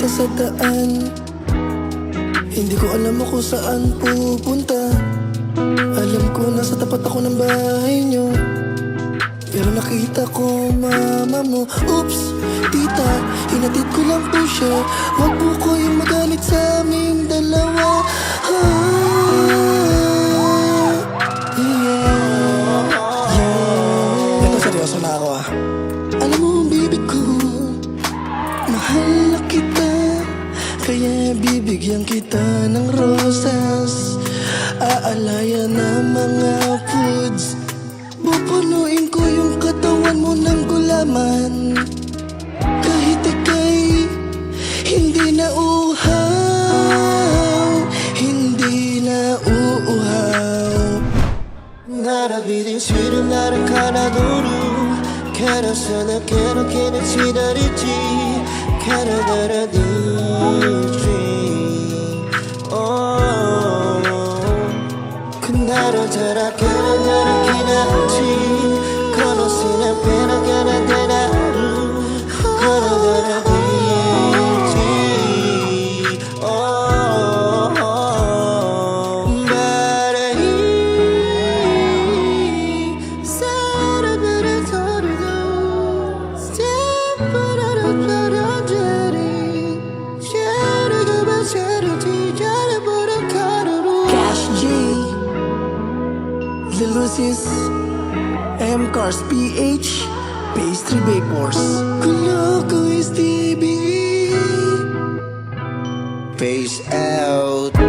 sa daan. Hindi ko alam kung saan pupunta. Alam ko nasa tapat ako ng bahay nyo, pero nakita ko mama mo. Oops, tita, hinatid ko lang po siya. Wag po ko yung magalit sa aming dalawa. Ito seryoso na ako Alam mo bibig ko, mahal na kita, kaya bibigyan kita ng rosas. Aalayan na mga foods, pupunuin ko yung katawan mo ng gulaman. Kahit ika'y hindi na uhaw, hindi na uuhaw. 나라비린 싫은 나를 가라도루 가라서나 괴롭게는 기다리지 가라가라디지 그나로 자라 가라가라 기다리지 걸었으나 빼나가라 대나루 가라가라디지 Lil Lucis, M-Cars PH, Pastry Bakers. Kuloko is TV. Peace out.